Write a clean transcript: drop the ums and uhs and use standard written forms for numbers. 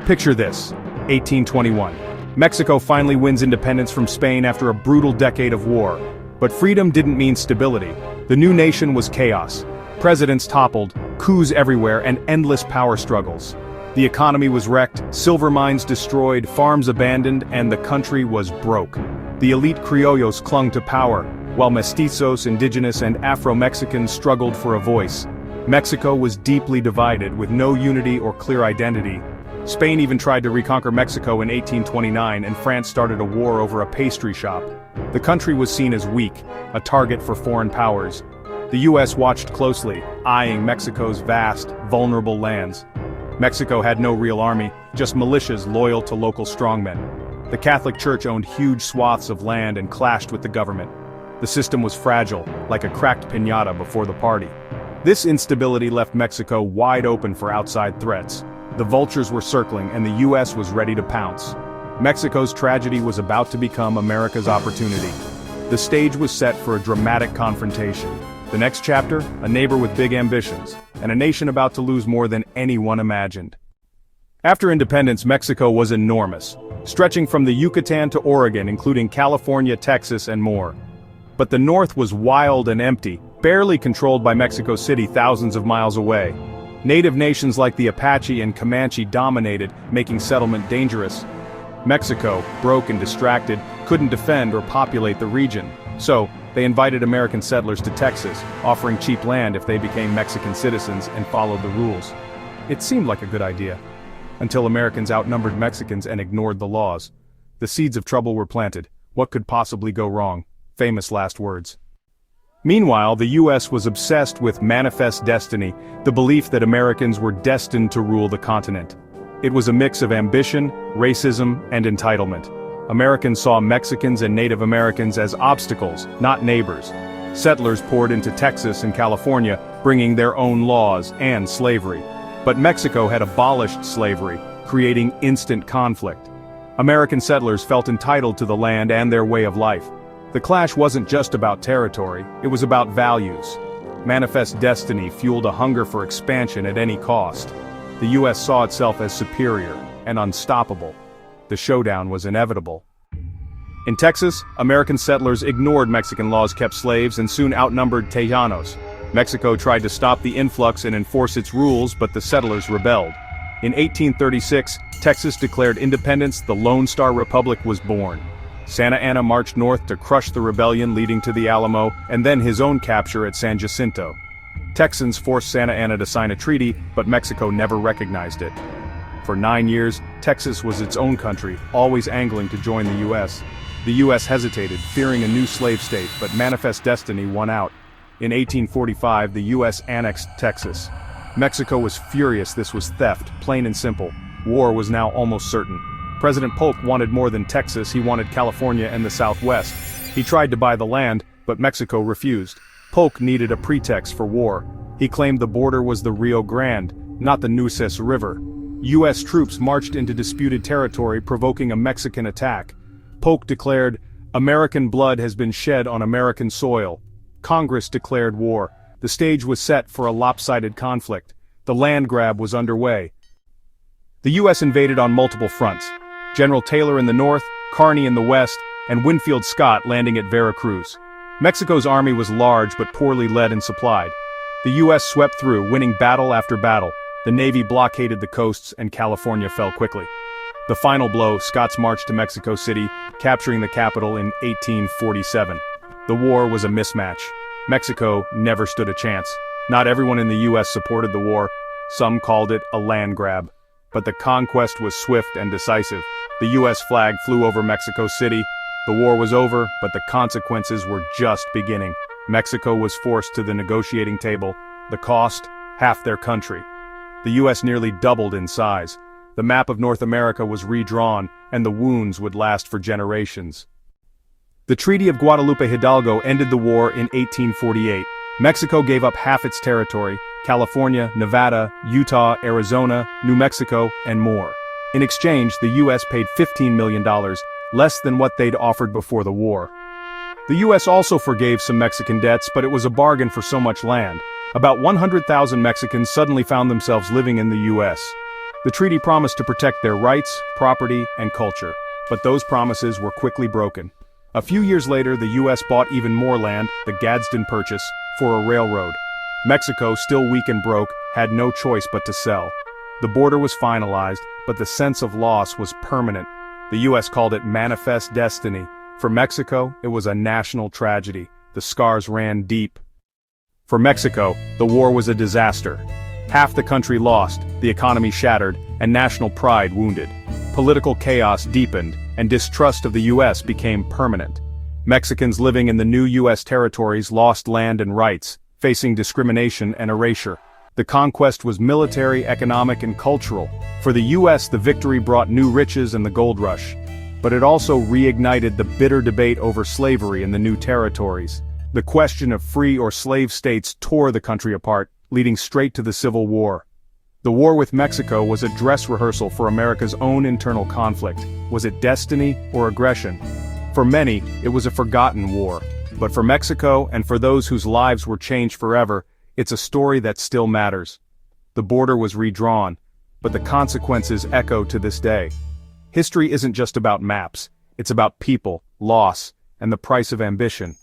Picture this, 1821. Mexico finally wins independence from Spain after a brutal decade of war. But freedom didn't mean stability. The new nation was chaos. Presidents toppled, coups everywhere, and endless power struggles. The economy was wrecked, silver mines destroyed, farms abandoned, and the country was broke. The elite criollos clung to power, while mestizos, indigenous, and Afro-Mexicans struggled for a voice. Mexico was deeply divided, with no unity or clear identity. Spain even tried to reconquer Mexico in 1829, and France started a war over a pastry shop. The country was seen as weak, a target for foreign powers. The US watched closely, eyeing Mexico's vast, vulnerable lands. Mexico had no real army, just militias loyal to local strongmen. The Catholic Church owned huge swaths of land and clashed with the government. The system was fragile, like a cracked piñata before the party. This instability left Mexico wide open for outside threats. The vultures were circling, and the US was ready to pounce. Mexico's tragedy was about to become America's opportunity. The stage was set for a dramatic confrontation. The next chapter, a neighbor with big ambitions, and a nation about to lose more than anyone imagined. After independence, Mexico was enormous, stretching from the Yucatan to Oregon, including California, Texas, and more. But the north was wild and empty, barely controlled by Mexico City thousands of miles away. Native nations like the Apache and Comanche dominated, making settlement dangerous. Mexico, broke and distracted, couldn't defend or populate the region. So, they invited American settlers to Texas, offering cheap land if they became Mexican citizens and followed the rules. It seemed like a good idea. Until Americans outnumbered Mexicans and ignored the laws. The seeds of trouble were planted. What could possibly go wrong? Famous last words. Meanwhile, the US was obsessed with manifest destiny, the belief that Americans were destined to rule the continent. It was a mix of ambition, racism, and entitlement. Americans saw Mexicans and Native Americans as obstacles, not neighbors. Settlers poured into Texas and California, bringing their own laws and slavery. But Mexico had abolished slavery, creating instant conflict. American settlers felt entitled to the land and their way of life. The clash wasn't just about territory, it was about values. Manifest destiny fueled a hunger for expansion at any cost. The US saw itself as superior and unstoppable. The showdown was inevitable. In Texas, American settlers ignored Mexican laws, kept slaves, and soon outnumbered Tejanos. Mexico tried to stop the influx and enforce its rules, but the settlers rebelled. In 1836, Texas declared independence, the Lone Star Republic was born. Santa Anna marched north to crush the rebellion leading to the Alamo, and then his own capture at San Jacinto. Texans forced Santa Anna to sign a treaty, but Mexico never recognized it. For 9 years, Texas was its own country, always angling to join the US. The US hesitated, fearing a new slave state, but manifest destiny won out. In 1845, the US annexed Texas. Mexico was furious. This was theft, plain and simple. War was now almost certain. President Polk wanted more than Texas, he wanted California and the Southwest. He tried to buy the land, but Mexico refused. Polk needed a pretext for war. He claimed the border was the Rio Grande, not the Nueces River. US troops marched into disputed territory, provoking a Mexican attack. Polk declared, "American blood has been shed on American soil." Congress declared war. The stage was set for a lopsided conflict. The land grab was underway. The US invaded on multiple fronts. General Taylor in the north, Kearny in the west, and Winfield Scott landing at Veracruz. Mexico's army was large but poorly led and supplied. The US swept through, winning battle after battle. The Navy blockaded the coasts and California fell quickly. The final blow, Scott's march to Mexico City, capturing the capital in 1847. The war was a mismatch. Mexico never stood a chance. Not everyone in the US supported the war. Some called it a land grab. But the conquest was swift and decisive. The US flag flew over Mexico City. The war was over, but the consequences were just beginning. Mexico was forced to the negotiating table. The cost? Half their country. The US nearly doubled in size. The map of North America was redrawn, and the wounds would last for generations. The Treaty of Guadalupe Hidalgo ended the war in 1848. Mexico gave up half its territory, California, Nevada, Utah, Arizona, New Mexico, and more. In exchange, the US paid $15 million, less than what they'd offered before the war. The US also forgave some Mexican debts, but it was a bargain for so much land. About 100,000 Mexicans suddenly found themselves living in the US. The treaty promised to protect their rights, property, and culture, but those promises were quickly broken. A few years later, the U.S. bought even more land, the Gadsden Purchase, for a railroad. Mexico, still weak and broke, had no choice but to sell. The border was finalized, but the sense of loss was permanent. The U.S. called it manifest destiny. For Mexico, it was a national tragedy. The scars ran deep. For Mexico, the war was a disaster. Half the country lost, the economy shattered, and national pride wounded. Political chaos deepened, and distrust of the U.S. became permanent. Mexicans living in the new U.S. territories lost land and rights, facing discrimination and erasure. The conquest was military, economic, and cultural. For the U.S., the victory brought new riches and the gold rush. But it also reignited the bitter debate over slavery in the new territories. The question of free or slave states tore the country apart, leading straight to the Civil War. The war with Mexico was a dress rehearsal for America's own internal conflict. Was it destiny or aggression? For many, it was a forgotten war. But for Mexico, and for those whose lives were changed forever, it's a story that still matters. The border was redrawn, but the consequences echo to this day. History isn't just about maps, it's about people, loss, and the price of ambition.